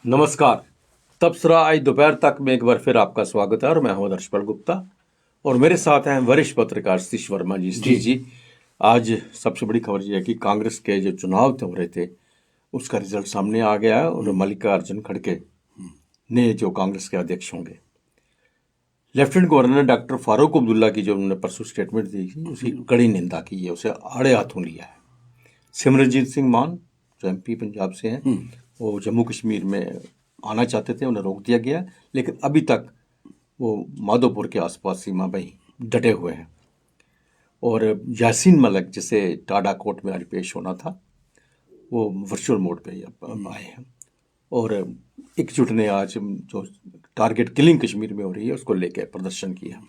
नमस्कार। तबसरा आज दोपहर तक में एक बार फिर आपका स्वागत है और मैं हूं हर्षपाल गुप्ता और मेरे साथ हैं वरिष्ठ पत्रकार सतीश वर्मा जी। सतीश जी, आज सबसे बड़ी खबर यह है कि कांग्रेस के जो चुनाव हो रहे थे उसका रिजल्ट सामने आ गया है और मल्लिकार्जुन खड़गे ने जो कांग्रेस के अध्यक्ष होंगे। Lieutenant governor doctor Farooq Abdullah की जो उन्होंने परसों स्टेटमेंट दी थी उसकी कड़ी निंदा की है, उसे आड़े हाथों लिया है। सिमरनजीत सिंह मान जो एमपी पंजाब से हैं, वो जम्मू कश्मीर में आना चाहते थे, उन्हें रोक दिया गया, लेकिन अभी तक वो माधोपुर के आसपास सीमा पर ही डटे हुए हैं। और यासीन मलिक जिसे टाडा कोर्ट में आज पेश होना था, वो वर्चुअल मोड पे ही अब आए हैं और एकजुट ने आज जो टारगेट किलिंग कश्मीर में हो रही है उसको लेकर प्रदर्शन किया।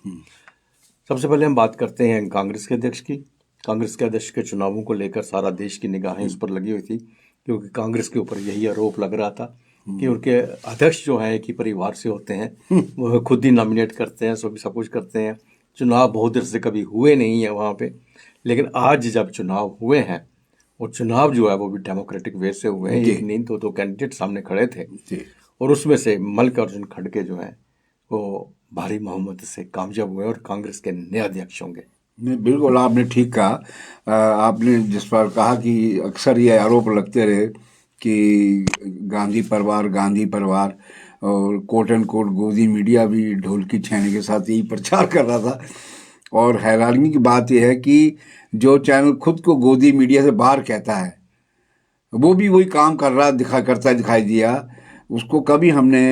सबसे पहले हम बात करते हैं कांग्रेस के अध्यक्ष की। कांग्रेस के अध्यक्ष के चुनावों को लेकर सारा देश की निगाहें उस पर लगी हुई थी, क्योंकि कांग्रेस के ऊपर यही आरोप लग रहा था कि उनके अध्यक्ष जो हैं एक ही परिवार से होते हैं, वो खुद ही नॉमिनेट करते हैं, सब कुछ करते हैं। चुनाव बहुत देर से कभी हुए नहीं है वहाँ पे, लेकिन आज जब चुनाव हुए हैं और चुनाव जो है वो भी डेमोक्रेटिक वे से हुए हैं, एक नहीं तो दो कैंडिडेट सामने खड़े थे और उसमें से मल्लिकार्जुन खड़गे जो हैं वो भारी बहुमत से कामयाब हुए और कांग्रेस के नए अध्यक्ष होंगे। नहीं, बिल्कुल आपने ठीक कहा। आपने जिस पर कहा कि अक्सर ये आरोप लगते रहे कि गांधी परिवार और कोट एंड कोट गोदी मीडिया भी ढोल की छैने के साथ यही प्रचार कर रहा था। और हैरानी की बात यह है कि जो चैनल खुद को गोदी मीडिया से बाहर कहता है वो भी वही काम करता दिखाई दिया। उसको कभी हमने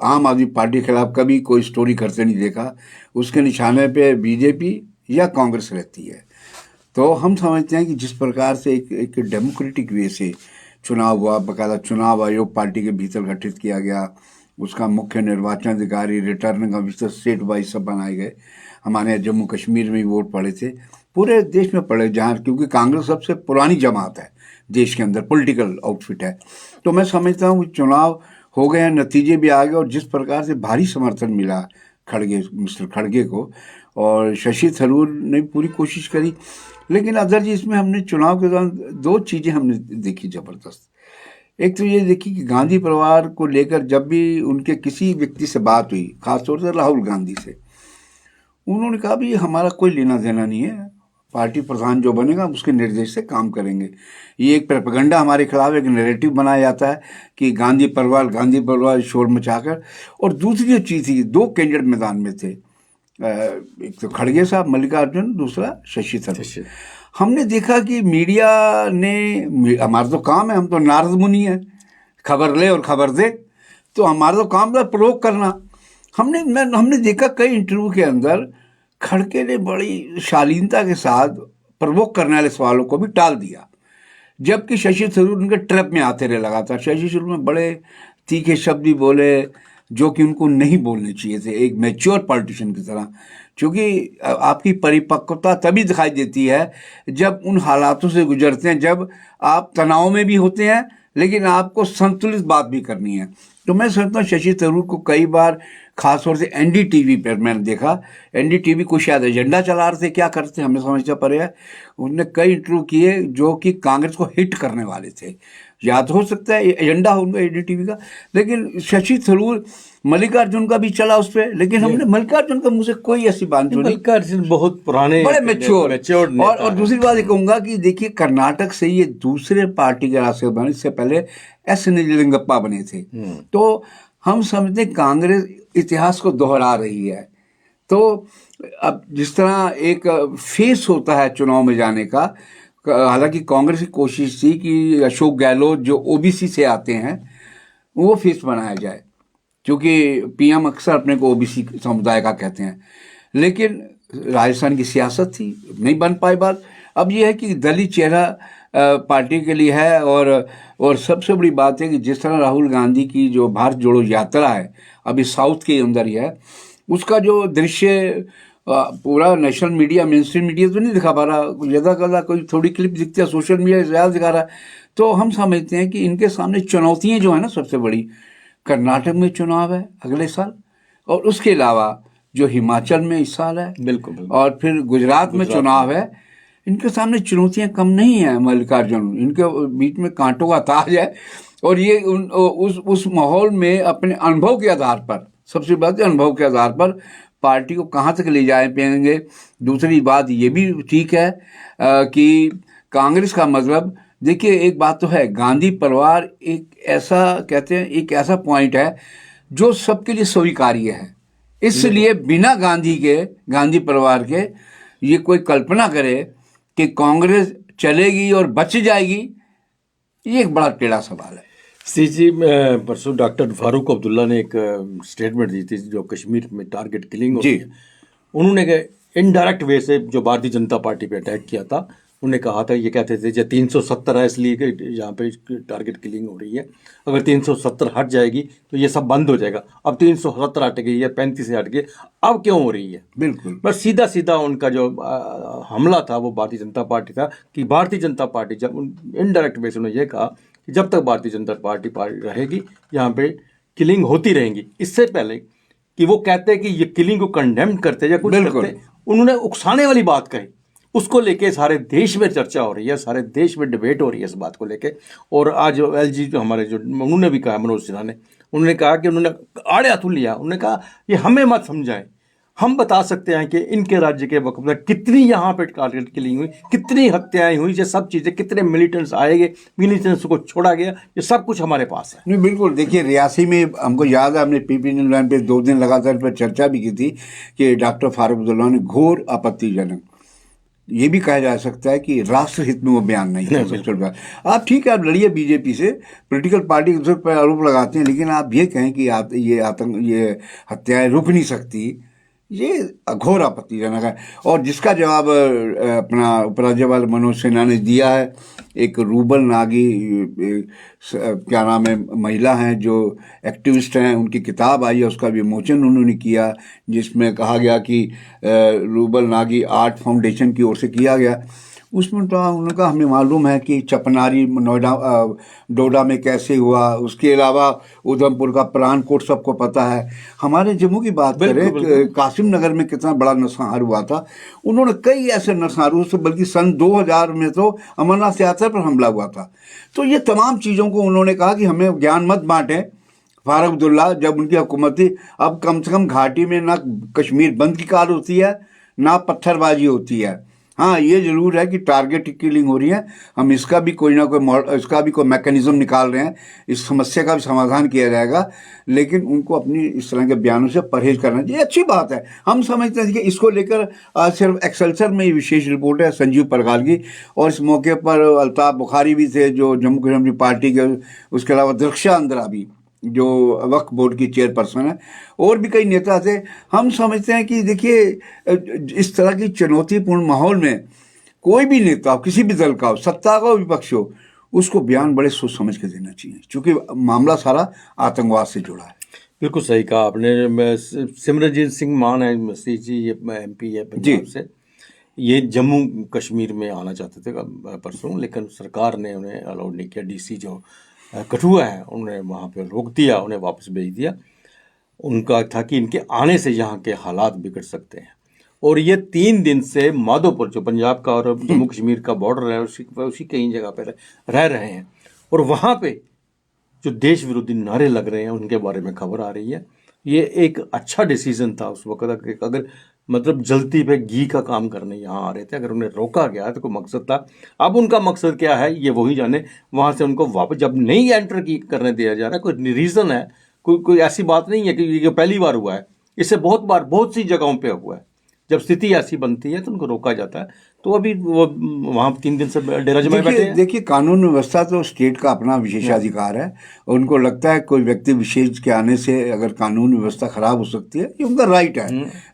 आम आदमी पार्टी के खिलाफ कभी कोई स्टोरी करते नहीं देखा। उसके निशाने पे बीजेपी या कांग्रेस रहती है। तो हम समझते हैं कि जिस प्रकार से एक डेमोक्रेटिक वे से चुनाव हुआ, बकायदा चुनाव आयोग पार्टी के भीतर गठित किया गया, उसका मुख्य निर्वाचन अधिकारी, रिटर्निंग ऑफिसर स्टेट वाइज सब बनाए गए। हमारे यहाँ जम्मू कश्मीर में भी वोट पड़े थे, पूरे देश में पड़े, जहाँ क्योंकि कांग्रेस सबसे पुरानी जमात है देश के अंदर, पॉलिटिकल आउटफिट है। तो मैं समझता हूँ कि चुनाव हो गए हैं, नतीजे भी आ गए और जिस प्रकार से भारी समर्थन मिला मिस्टर खड़गे को, और शशि थरूर ने पूरी कोशिश करी। लेकिन अदर जी, इसमें हमने चुनाव के दौरान दो चीज़ें हमने देखी ज़बरदस्त। एक तो ये देखी कि गांधी परिवार को लेकर जब भी उनके किसी व्यक्ति से बात हुई, खासतौर से राहुल गांधी से, उन्होंने कहा भी हमारा कोई लेना देना नहीं है, पार्टी प्रधान जो बनेगा उसके निर्देश से काम करेंगे। ये एक प्रोपेगेंडा हमारे खिलाफ एक नैरेटिव बनाया जाता है कि गांधी परिवार शोर मचाकर। और दूसरी जो चीज़ थी, दो कैंडिडेट मैदान में थे, एक तो खड़गे साहब मल्लिकार्जुन, दूसरा शशि थरूर। हमने देखा कि मीडिया ने, हमारा तो काम है, हम तो नारद मुनि है, खबर ले और खबर दे, तो हमारा तो काम था प्रयोग करना। हमने देखा कई इंटरव्यू के अंदर खड़गे ने बड़ी शालीनता के साथ प्रवोक करने वाले सवालों को भी टाल दिया, जबकि शशि थरूर उनके ट्रैप में आते रहे लगातार। शशि थरूर में बड़े तीखे शब्द भी बोले जो कि उनको नहीं बोलने चाहिए थे, एक मैच्योर पॉलिटिशियन की तरह। क्योंकि आपकी परिपक्वता तभी दिखाई देती है जब उन हालातों से गुजरते हैं, जब आप तनाव में भी होते हैं लेकिन आपको संतुलित बात भी करनी है। तो मैं समझता हूँ शशि थरूर को कई बार, खासतौर से एनडीटीवी पर मैंने देखा, एनडीटीवी को शायद एजेंडा चला रहे थे, क्या करते हमें समझना पड़ेगा। उन्होंने कई इंटरव्यू किए जो कि कांग्रेस को हिट करने वाले थे। या तो हो सकता है एजेंडा हो उनका एनडीटीवी का, लेकिन शशि थरूर, मल्लिकार्जुन का भी चला उस पर, लेकिन हमने मल्लिकार्जुन का मुंह से कोई ऐसी बात नहीं। मल्लिकार्जुन बहुत पुराने, बड़े मैच्योर। और दूसरी बात ये कहूंगा कि देखिए, कर्नाटक से ये दूसरे पार्टी के रास्ते बने, इससे पहले एस निजलिंगप्पा बने थे। तो हम समझते कांग्रेस इतिहास को दोहरा रही है। तो अब जिस तरह एक फेस होता है चुनाव में जाने का, हालांकि कांग्रेस की कोशिश थी कि अशोक गहलोत जो ओबीसी से आते हैं वो फेस बनाया जाए, क्योंकि पीएम अक्सर अपने को ओबीसी समुदाय का कहते हैं, लेकिन राजस्थान की सियासत थी, नहीं बन पाई बात। अब यह है कि दलित चेहरा पार्टी के लिए है। और सबसे बड़ी बात है कि जिस तरह राहुल गांधी की जो भारत जोड़ो यात्रा है अभी साउथ के अंदर ही है, उसका जो दृश्य पूरा national media, main stream media तो नहीं दिखा पा रहा, ज़्यादा कोई थोड़ी क्लिप दिखती है, सोशल मीडिया ज़्यादा दिखा रहा है। तो हम समझते हैं कि इनके सामने चुनौतियाँ जो है ना, सबसे बड़ी कर्नाटक में चुनाव है अगले साल, और उसके अलावा जो हिमाचल में इस साल है, बिल्कुल, और फिर गुजरात में चुनाव है। इनके सामने चुनौतियां कम नहीं है। मल्लिकार्जुन, इनके बीच में कांटों का ताज है और ये उस माहौल में अपने अनुभव के आधार पर, सबसे बात अनुभव के आधार पर पार्टी को कहाँ तक ले जाए पाएंगे। दूसरी बात ये भी ठीक है कि कांग्रेस का मतलब, देखिए एक बात तो है, गांधी परिवार एक ऐसा, कहते हैं एक ऐसा पॉइंट है जो सबके लिए स्वीकार्य है। इसलिए बिना गांधी परिवार के ये कोई कल्पना करे कि कांग्रेस चलेगी और बच जाएगी, ये एक बड़ा टेढ़ा सवाल है। सी जी, परसों डॉक्टर फारूक अब्दुल्ला ने एक स्टेटमेंट दी थी जो कश्मीर में टारगेट किलिंग हो रही है। उन्होंने इनडायरेक्ट वे से जो भारतीय जनता पार्टी पे अटैक किया था, उन्होंने कहा था, ये कहते थे जो 370 है इसलिए कि यहाँ पे टारगेट किलिंग हो रही है, अगर 370 हट जाएगी तो ये सब बंद हो जाएगा। अब 370 हट गई है, 35 से हट गई, अब क्यों हो रही है? बिल्कुल, बस सीधा सीधा उनका जो हमला था वो भारतीय जनता पार्टी था कि भारतीय जनता पार्टी, जब इनडायरेक्ट वे से उन्होंने ये कहा कि जब तक भारतीय जनता पार्टी रहेगी यहाँ पे किलिंग होती रहेंगी। इससे पहले कि वो कहते हैं कि ये किलिंग को कंडेम करते या कुछ करते, उन्होंने उकसाने वाली बात कही, उसको लेके सारे देश में चर्चा हो रही है, सारे देश में डिबेट हो रही है इस बात को लेके। और आज एलजी जो हमारे जो उन्होंने भी कहा, मनोज सिन्हा ने, उन्होंने कहा कि उन्होंने आड़े हाथों लिया, उन्होंने कहा ये हमें मत समझाएं, हम बता सकते हैं कि इनके राज्य के वक्त में कितनी यहाँ पे टारगेट किलिंग हुई, कितनी हत्याएं हुई, ये सब चीज़ें, कितने मिलिटेंट्स आए गए, मिलिटेंट्स को छोड़ा गया, ये सब कुछ हमारे पास है। नहीं बिल्कुल, देखिए रियासी में हमको याद है, हमने पीपी न्यूज़ लाइन पे 2 दिन लगातार पर चर्चा भी की थी कि डॉक्टर फारूक अब्दुल्ला ने घोर आपत्तिजनक, ये भी कहा जा सकता है कि राष्ट्र हित में वो बयान नहीं है। सबसे बड़ा, आप ठीक है, आप लड़िए बीजेपी से, पॉलिटिकल पार्टी के पर आरोप लगाते हैं, लेकिन आप ये कहें कि ये हत्याएं रुक नहीं सकती, ये घोर आपत्तिजनक है। और जिसका जवाब अपना उपराज्यपाल मनोज सिन्हा ने दिया है, एक रूबल नागी, क्या नाम है, महिला हैं जो एक्टिविस्ट हैं, उनकी किताब आई है, उसका विमोचन उन्होंने किया, जिसमें कहा गया कि रूबल नागी आर्ट फाउंडेशन की ओर से किया गया। उसमें तो उनका हमें मालूम है कि चपनारी नोएडा डोडा में कैसे हुआ, उसके अलावा उधमपुर का पठानकोट सबको पता है। हमारे जम्मू की बात करें, कासिम नगर में कितना बड़ा नरसंहार हुआ था, उन्होंने कई ऐसे नरसंहारों से, बल्कि सन 2000 में तो अमरनाथ यात्रा पर हमला हुआ था। तो ये तमाम चीज़ों को उन्होंने कहा कि हमें ज्ञान मत बांटें। फारूक अब्दुल्ला जब उनकी हुकूमत थी, अब कम से कम घाटी में ना कश्मीर बंद की कार होती है, ना पत्थरबाजी होती है। हाँ, ये जरूर है कि टारगेट किलिंग हो रही है, हम इसका भी कोई ना कोई इसका भी कोई मैकेनिज्म निकाल रहे हैं, इस समस्या का भी समाधान किया जाएगा, लेकिन उनको अपनी इस तरह के बयानों से परहेज करना चाहिए। अच्छी बात है, हम समझते हैं कि इसको लेकर आज सिर्फ एक्सल्सर में विशेष रिपोर्ट है संजीव परगाल की, और इस मौके पर अल्ताफ बुखारी भी थे जो जम्मू कश्मीर पार्टी के, उसके अलावा दरख्शा अंदरा भी जो वक्फ बोर्ड की चेयरपर्सन है, और भी कई नेता थे। हम समझते हैं कि देखिए, इस तरह की चुनौतीपूर्ण माहौल में कोई भी नेता हो, किसी भी दल का हो, सत्ता का हो विपक्ष हो, उसको बयान बड़े सोच समझ के देना चाहिए, क्योंकि मामला सारा आतंकवाद से जुड़ा है। बिल्कुल सही कहा आपने। सिमरनजीत सिंह मान है मसीह जी, ये MP है पंजाब से, ये जम्मू कश्मीर में आना चाहते थे परसों, लेकिन सरकार ने उन्हें अलाउड नहीं किया। DC जो कठुआ है उन्होंने वहाँ पे रोक दिया, उन्हें वापस भेज दिया। उनका था कि इनके आने से यहाँ के हालात बिगड़ सकते हैं। और ये 3 दिन से माधोपुर, जो पंजाब का और जम्मू कश्मीर का बॉर्डर है, उसी कई जगह पर रह रहे हैं, और वहाँ पे जो देश विरोधी नारे लग रहे हैं उनके बारे में खबर आ रही है। ये एक अच्छा डिसीजन था उस वक्त, अगर मतलब जल्दी पे घी का काम करने यहाँ आ रहे थे, अगर उन्हें रोका गया तो कोई मकसद था। अब उनका मकसद क्या है ये वही जाने। वहाँ से उनको वापस जब नहीं एंटर करने दिया जा रहा है, कोई रीज़न है, कोई ऐसी बात नहीं है कि ये पहली बार हुआ है, इससे बहुत बार बहुत सी जगहों पे हुआ है। जब स्थिति ऐसी बनती है तो उनको रोका जाता है। तो अभी वो वहाँ 3 दिन से डेरा जमाए बैठे हैं। देखिए, कानून व्यवस्था तो स्टेट का अपना विशेषाधिकार है, उनको लगता है कोई व्यक्ति विशेष के आने से अगर कानून व्यवस्था खराब हो सकती है, ये उनका राइट है।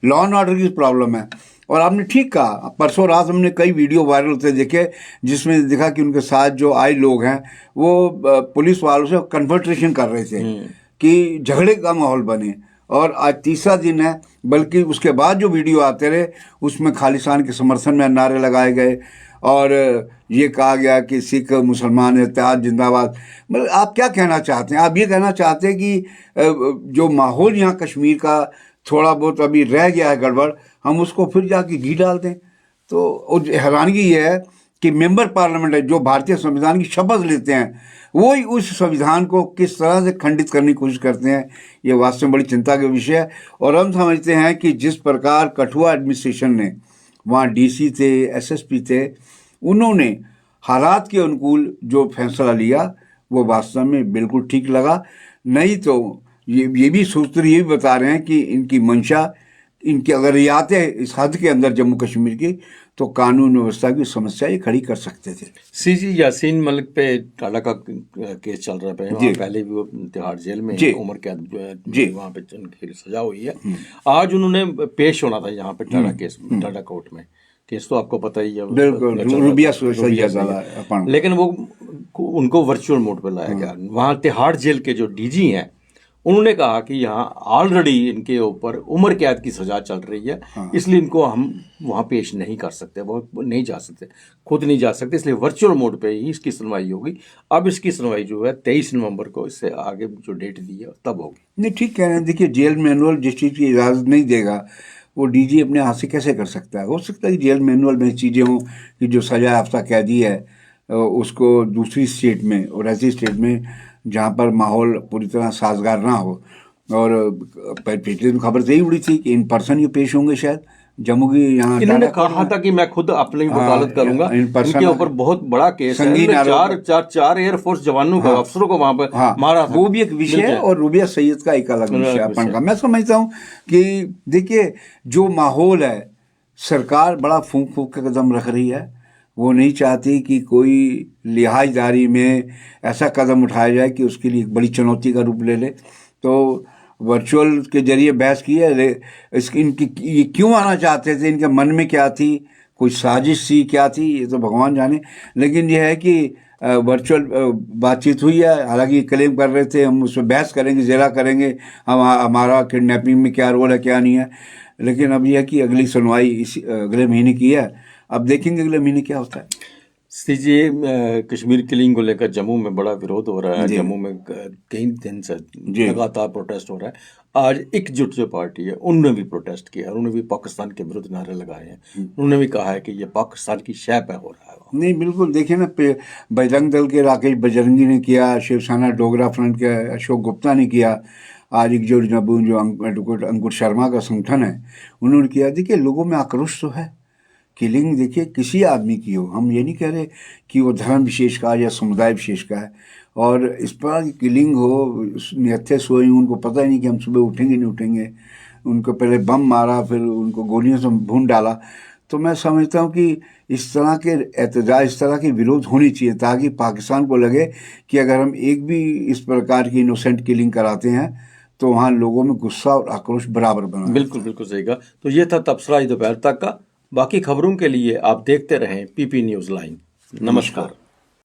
लॉ एंड ऑर्डर की प्रॉब्लम है। और आपने ठीक कहा, परसों रात हमने कई वीडियो वायरल होते देखे जिसमें देखा कि उनके साथ जो आए लोग हैं वो पुलिस वालों से कन्फ्रंटेशन कर रहे थे कि झगड़े का माहौल बने। और आज तीसरा दिन है, बल्कि उसके बाद जो वीडियो आते रहे उसमें खालिस्तान के समर्थन में नारे लगाए गए और ये कहा गया कि सिख मुसलमान इत्तेहाद जिंदाबाद। मतलब आप क्या कहना चाहते हैं? आप ये कहना चाहते हैं कि जो माहौल यहाँ कश्मीर का थोड़ा बहुत अभी रह गया है गड़बड़, हम उसको फिर जाके घी डाल दें? तो हैरानगी ये है कि मेंबर पार्लियामेंट है जो भारतीय संविधान की शपथ लेते हैं, वो ही उस संविधान को किस तरह से खंडित करने की कोशिश करते हैं। ये वास्तव में बड़ी चिंता का विषय है। और हम समझते हैं कि जिस प्रकार कठुआ एडमिनिस्ट्रेशन ने, वहाँ डीसी थे, एसएसपी थे, उन्होंने हालात के अनुकूल जो फैसला लिया वो वास्तव में बिल्कुल ठीक लगा। नहीं तो ये भी सूत्र ये भी बता रहे हैं कि इनकी मंशा, इनकी अगर ये आते इस हद के अंदर जम्मू कश्मीर की, तो कानून व्यवस्था की समस्या ये खड़ी कर सकते थे। सीजी यासीन मलिक पे टाटा का केस चल रहा है, वहाँ पहले भी वो तिहाड़ जेल में उम्र कैद वहाँ पे उनकी सजा हुई है। आज उन्होंने पेश होना था यहाँ पे टाटा कोर्ट में। केस तो आपको पता ही है, बिल्कुल रूबिया, लेकिन वो उनको वर्चुअल मोड पे लाया गया। वहाँ तिहाड़ जेल के जो डीजी हैं उन्होंने कहा कि यहाँ ऑलरेडी इनके ऊपर उम्र कैद की सजा चल रही है, इसलिए इनको हम वहाँ पेश नहीं कर सकते, वो नहीं जा सकते, खुद नहीं जा सकते, इसलिए वर्चुअल मोड पे ही इसकी सुनवाई होगी। अब इसकी सुनवाई जो है 23 नवंबर को, इससे आगे जो डेट दी है तब होगी। नहीं, ठीक कह रहे हैं। देखिए, जेल मैनुअल जिस चीज़ की इजाज़त नहीं देगा वो डीजी अपने हाथ से कैसे कर सकता है। हो सकता है कि जेल मैनुअल में चीज़ें हों कि जो सजा याफ्ता कैदी है उसको दूसरी स्टेट में और ऐसी स्टेट में जहाँ पर माहौल पूरी तरह साजगार ना हो। और पिछले दिन खबर यही उड़ी थी कि इन पर्सन ये पेश होंगे शायद जम्मू की। यहाँ इन्होंने कहा था कि मैं खुद अपनी वकालत करूंगा, इनके ऊपर बहुत बड़ा केस है, चार एयरफोर्स जवानों को, अफसरों को वहां पर मारा था। वो भी एक विषय है और रूबिया सैयद का एक अलग विषय अपन का। मैं समझता हूँ कि देखिए, जो माहौल है, सरकार बड़ा फूंक फूंक के कदम रख रही है। वो नहीं चाहती कि कोई लिहाजदारी में ऐसा कदम उठाया जाए कि उसके लिए एक बड़ी चुनौती का रूप ले ले। तो वर्चुअल के जरिए बहस की है। इनकी ये क्यों आना चाहते थे, इनके मन में क्या थी, कोई साजिश सी क्या थी, ये तो भगवान जाने। लेकिन यह है कि वर्चुअल बातचीत हुई है। हालांकि क्लेम कर रहे थे हम उस पर बहस करेंगे, ज़ेरा करेंगे, हमारा किडनैपिंग में क्या रोल है क्या नहीं है। लेकिन अब यह है कि अगली सुनवाई इस अगले महीने की है। अब देखेंगे अगले महीने क्या होता है। सीजे कश्मीर किलिंग को लेकर जम्मू में बड़ा विरोध हो रहा है। जम्मू में कई दिन से लगातार प्रोटेस्ट हो रहा है। आज एकजुट जो पार्टी है उन्होंने भी प्रोटेस्ट किया, उन्होंने भी पाकिस्तान के विरुद्ध नारे लगाए हैं। उन्होंने भी कहा है कि ये पाकिस्तान की शय पे हो रहा है। नहीं, बिल्कुल। देखिए ना, बजरंग दल के राकेश बजरंगी ने किया, शिवसेना डोगरा फ्रंट के अशोक गुप्ता ने किया, आज एकजुट जम्मू जो एडवोकेट अंकुर शर्मा का संगठन है उन्होंने किया। देखिए, लोगों में आक्रोश तो है। किलिंग देखिए किसी आदमी की हो, हम ये नहीं कह रहे कि वो धर्म विशेष का या समुदाय विशेष का है। और इस पर किलिंग हो, निहत्थे सोए, उनको पता ही नहीं कि हम सुबह उठेंगे नहीं उठेंगे। उनको पहले बम मारा, फिर उनको गोलियों से भून डाला। तो मैं समझता हूँ कि इस तरह के एहतजाज, इस तरह के विरोध होनी चाहिए, ताकि पाकिस्तान को लगे कि अगर हम एक भी इस प्रकार की इनोसेंट किलिंग कराते हैं तो वहाँ लोगों में गुस्सा और आक्रोश बराबर बना। बिल्कुल बिल्कुल सही कहा। तो ये था तबसरा दोपहर तक का। बाकी खबरों के लिए आप देखते रहें पीपी न्यूज़ लाइन। नमस्कार।